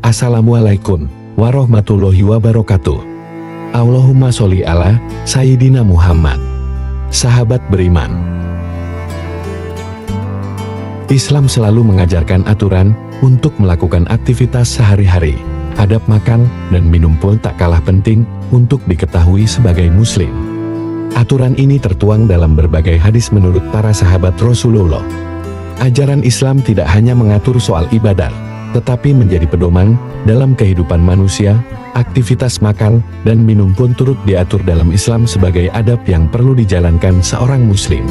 Assalamualaikum warahmatullahi wabarakatuh. Allahumma sholli ala Sayyidina Muhammad. Sahabat beriman, Islam selalu mengajarkan aturan untuk melakukan aktivitas sehari-hari. Adab makan dan minum pun tak kalah penting untuk diketahui sebagai muslim. Aturan ini tertuang dalam berbagai hadis menurut para sahabat Rasulullah. Ajaran Islam tidak hanya mengatur soal ibadah, tetapi menjadi pedoman dalam kehidupan manusia. Aktivitas makan dan minum pun turut diatur dalam Islam sebagai adab yang perlu dijalankan seorang muslim.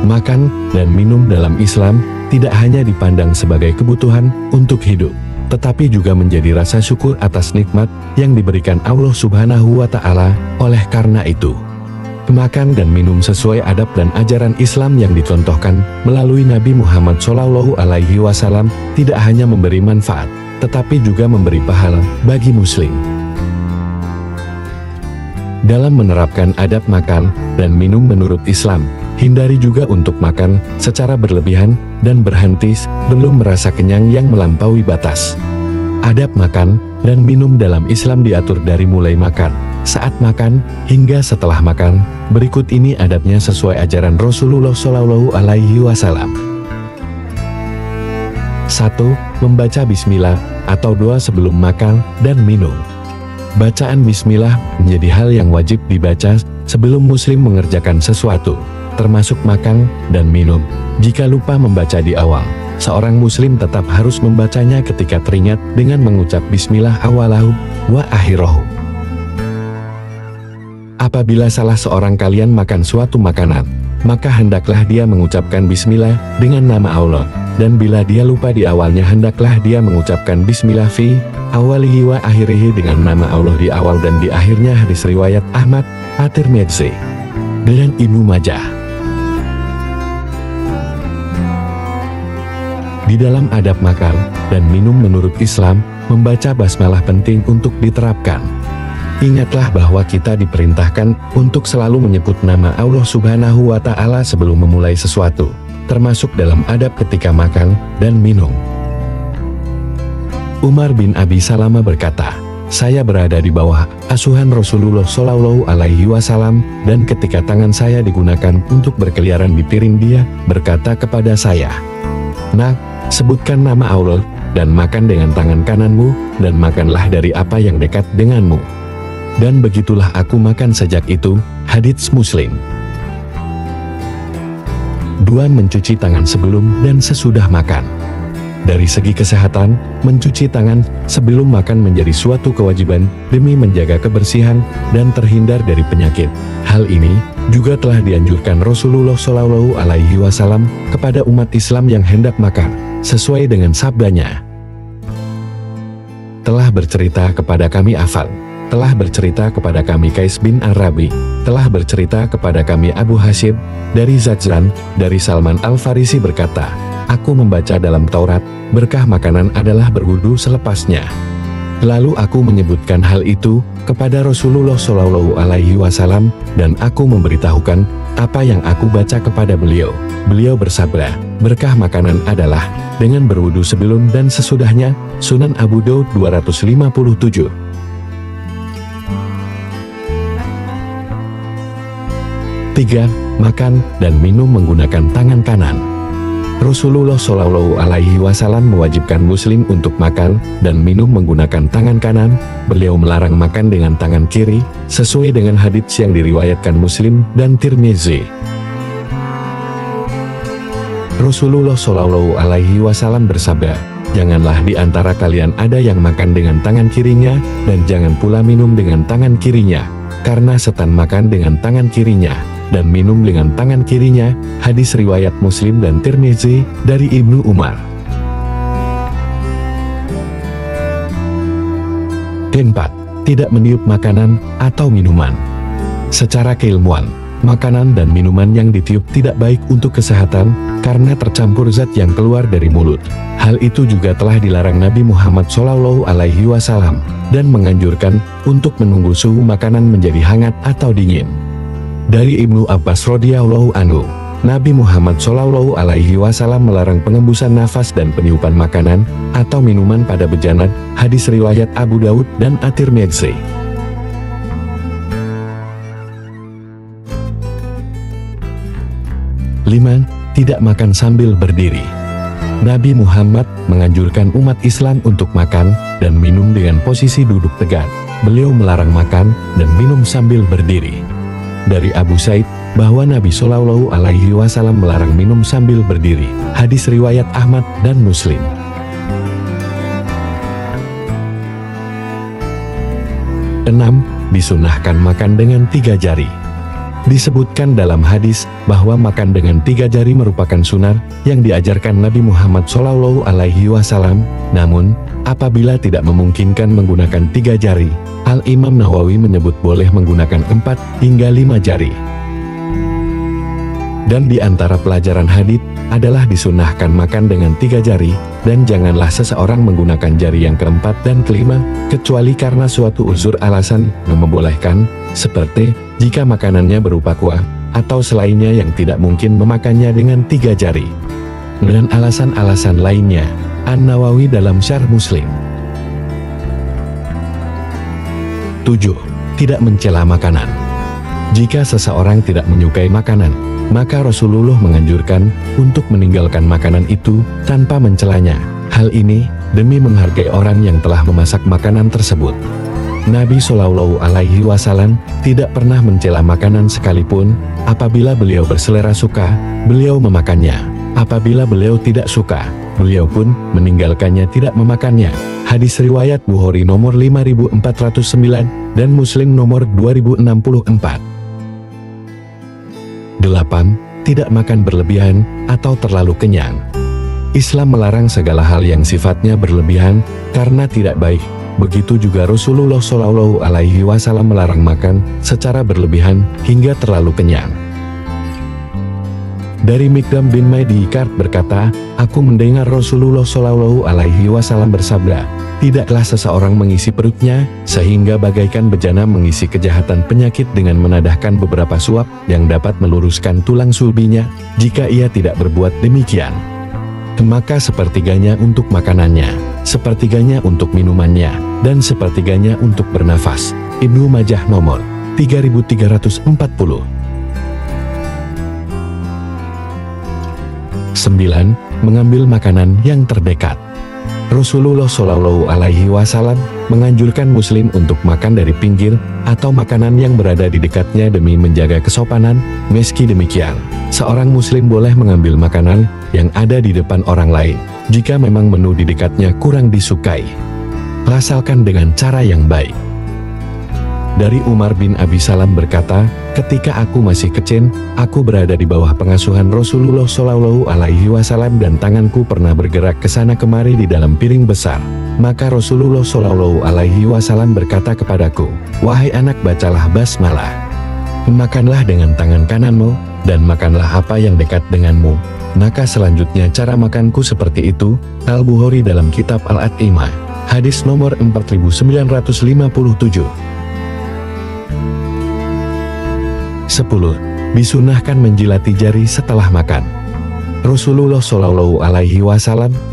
Makan dan minum dalam Islam tidak hanya dipandang sebagai kebutuhan untuk hidup, tetapi juga menjadi rasa syukur atas nikmat yang diberikan Allah Subhanahu wa Ta'ala. Oleh karena itu, makan dan minum sesuai adab dan ajaran Islam yang dicontohkan melalui Nabi Muhammad SAW tidak hanya memberi manfaat, tetapi juga memberi pahala bagi muslim. Dalam menerapkan adab makan dan minum menurut Islam, hindari juga untuk makan secara berlebihan dan berhenti belum merasa kenyang yang melampaui batas. Adab makan dan minum dalam Islam diatur dari mulai makan, saat makan, hingga setelah makan. Berikut ini adabnya sesuai ajaran Rasulullah SAW. 1. Membaca bismillah atau doa sebelum makan dan minum. Bacaan bismillah menjadi hal yang wajib dibaca sebelum muslim mengerjakan sesuatu, termasuk makan dan minum. Jika lupa membaca di awal, seorang muslim tetap harus membacanya ketika teringat dengan mengucap bismillah awalahu wa akhirahu. Apabila salah seorang kalian makan suatu makanan, maka hendaklah dia mengucapkan bismillah dengan nama Allah, dan bila dia lupa di awalnya hendaklah dia mengucapkan bismillah fi awalihi wa akhirihi dengan nama Allah di awal dan di akhirnya. Hadis riwayat Ahmad, At-Tirmidzi, dan Ibnu Majah. Di dalam adab makan dan minum menurut Islam, membaca basmalah penting untuk diterapkan. Ingatlah bahwa kita diperintahkan untuk selalu menyebut nama Allah Subhanahu wa Ta'ala sebelum memulai sesuatu, termasuk dalam adab ketika makan dan minum. Umar bin Abi Salamah berkata, "Saya berada di bawah asuhan Rasulullah SAW, dan ketika tangan saya digunakan untuk berkeliaran di piring, dia berkata kepada saya, 'Nak, sebutkan nama Allah dan makan dengan tangan kananmu, dan makanlah dari apa yang dekat denganmu.' Dan begitulah aku makan sejak itu." Hadits Muslim. 2. Mencuci tangan sebelum dan sesudah makan. Dari segi kesehatan, mencuci tangan sebelum makan menjadi suatu kewajiban demi menjaga kebersihan dan terhindar dari penyakit. Hal ini juga telah dianjurkan Rasulullah SAW kepada umat Islam yang hendak makan, sesuai dengan sabdanya, "Telah bercerita kepada kami Afal, telah bercerita kepada kami Qais bin Arabi, telah bercerita kepada kami Abu Hasyim dari Zadzan, dari Salman Al-Farisi berkata, aku membaca dalam Taurat, berkah makanan adalah berwudu selepasnya. Lalu aku menyebutkan hal itu kepada Rasulullah SAW, dan aku memberitahukan apa yang aku baca kepada beliau. Beliau bersabda, berkah makanan adalah dengan berwudu sebelum dan sesudahnya." Sunan Abu Daud 257. 3. Makan dan minum menggunakan tangan kanan. Rasulullah SAW mewajibkan muslim untuk makan dan minum menggunakan tangan kanan. Beliau melarang makan dengan tangan kiri, sesuai dengan hadits yang diriwayatkan Muslim dan Tirmizi. Rasulullah SAW bersabda, "Janganlah di antara kalian ada yang makan dengan tangan kirinya, dan jangan pula minum dengan tangan kirinya, karena setan makan dengan tangan kirinya dan minum dengan tangan kirinya." Hadis riwayat Muslim dan Tirmizi dari Ibnu Umar. 4. Tidak meniup makanan atau minuman. Secara keilmuan, makanan dan minuman yang ditiup tidak baik untuk kesehatan karena tercampur zat yang keluar dari mulut. Hal itu juga telah dilarang Nabi Muhammad SAW dan menganjurkan untuk menunggu suhu makanan menjadi hangat atau dingin. Dari Ibnu Abbas radhiyallahu anhu, Nabi Muhammad SAW melarang pengembusan nafas dan peniupan makanan atau minuman pada bejana. Hadis riwayat Abu Daud dan At-Tirmidzi. 5. Tidak makan sambil berdiri. Nabi Muhammad menganjurkan umat Islam untuk makan dan minum dengan posisi duduk tegak. Beliau melarang makan dan minum sambil berdiri. Dari Abu Said bahwa Nabi SAW melarang minum sambil berdiri. Hadis riwayat Ahmad dan Muslim. 6. Disunahkan makan dengan 3 jari. Disebutkan dalam hadis bahwa makan dengan 3 jari merupakan sunnah yang diajarkan Nabi Muhammad SAW. Namun, apabila tidak memungkinkan menggunakan 3 jari, Al-Imam Nawawi menyebut boleh menggunakan 4 hingga 5 jari. Dan di antara pelajaran hadits adalah disunahkan makan dengan 3 jari, dan janganlah seseorang menggunakan jari yang keempat dan kelima, kecuali karena suatu uzur alasan yang membolehkan, seperti jika makanannya berupa kuah, atau selainnya yang tidak mungkin memakannya dengan 3 jari. Dan alasan-alasan lainnya, An-Nawawi dalam Syarh Muslim. 7. Tidak mencela makanan. Jika seseorang tidak menyukai makanan, maka Rasulullah menganjurkan untuk meninggalkan makanan itu tanpa mencelanya. Hal ini demi menghargai orang yang telah memasak makanan tersebut. Nabi SAW tidak pernah mencela makanan sekalipun. Apabila beliau berselera suka, beliau memakannya. Apabila beliau tidak suka, beliau pun meninggalkannya, tidak memakannya. Hadis riwayat Bukhari nomor 5409 dan Muslim nomor 2064. 8. Tidak makan berlebihan atau terlalu kenyang. Islam melarang segala hal yang sifatnya berlebihan karena tidak baik. Begitu juga Rasulullah SAW melarang makan secara berlebihan hingga terlalu kenyang. Dari Mikdam bin Maidikar berkata, aku mendengar Rasulullah SAW bersabda, tidaklah seseorang mengisi perutnya sehingga bagaikan bejana mengisi kejahatan penyakit dengan menadahkan beberapa suap yang dapat meluruskan tulang sulbinya. Jika ia tidak berbuat demikian, maka sepertiganya untuk makanannya, sepertiganya untuk minumannya, dan sepertiganya untuk bernafas. Ibnu Majah nomor 3340. 9. Mengambil makanan yang terdekat. Rasulullah SAW menganjurkan muslim untuk makan dari pinggir atau makanan yang berada di dekatnya demi menjaga kesopanan. Meski demikian, seorang muslim boleh mengambil makanan yang ada di depan orang lain jika memang menu di dekatnya kurang disukai, asalkan dengan cara yang baik. Dari Umar bin Abi Salam berkata, ketika aku masih kecil, aku berada di bawah pengasuhan Rasulullah SAW dan tanganku pernah bergerak ke sana kemari di dalam piring besar. Maka Rasulullah SAW berkata kepadaku, wahai anak, bacalah basmalah. Makanlah dengan tangan kananmu, dan makanlah apa yang dekat denganmu. Maka selanjutnya cara makanku seperti itu. Al-Bukhari dalam kitab Al-At'imah, hadis nomor 4957. 10. Disunahkan menjilati jari setelah makan. Rasulullah SAW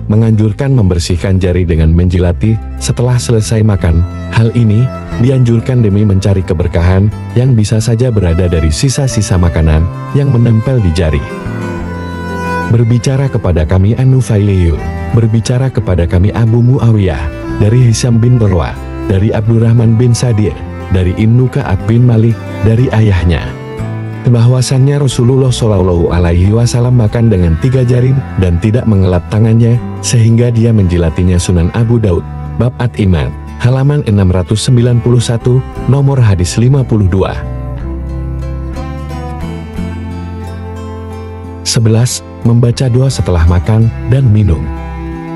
menganjurkan membersihkan jari dengan menjilati setelah selesai makan. Hal ini dianjurkan demi mencari keberkahan yang bisa saja berada dari sisa-sisa makanan yang menempel di jari. Berbicara kepada kami An-Nufailiyu, berbicara kepada kami Abu Muawiyah, dari Hisam bin Urwah, dari Abdurrahman bin Sadir, dari Ibnu Ka'ab bin Malik, dari ayahnya, bahwasannya Rasulullah SAW makan dengan 3 jari dan tidak mengelap tangannya sehingga dia menjilatinya. Sunan Abu Daud, Bab At-Iman, halaman 691, nomor hadis 52. 11. Membaca doa setelah makan dan minum.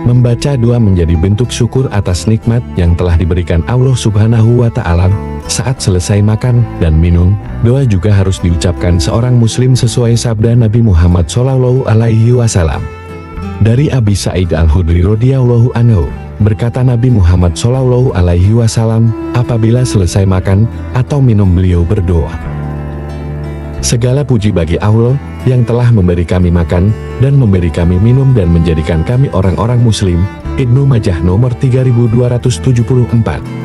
Membaca doa menjadi bentuk syukur atas nikmat yang telah diberikan Allah Subhanahu wa Ta'ala. Saat selesai makan dan minum, doa juga harus diucapkan seorang muslim sesuai sabda Nabi Muhammad SAW. Dari Abi Sa'id Al-Khudri radhiyallahu anhu, berkata Nabi Muhammad SAW, apabila selesai makan atau minum beliau berdoa, segala puji bagi Allah yang telah memberi kami makan, dan memberi kami minum dan menjadikan kami orang-orang muslim. Ibnu Majah nomor 3274.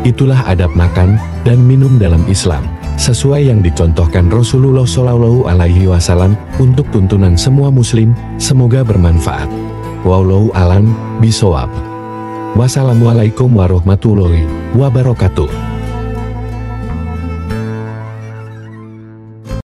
Itulah adab makan dan minum dalam Islam, sesuai yang dicontohkan Rasulullah Shallallahu Alaihi Wasallam untuk tuntunan semua muslim. Semoga bermanfaat. Wallahu a'lam bishawab. Wassalamualaikum warahmatullahi wabarakatuh.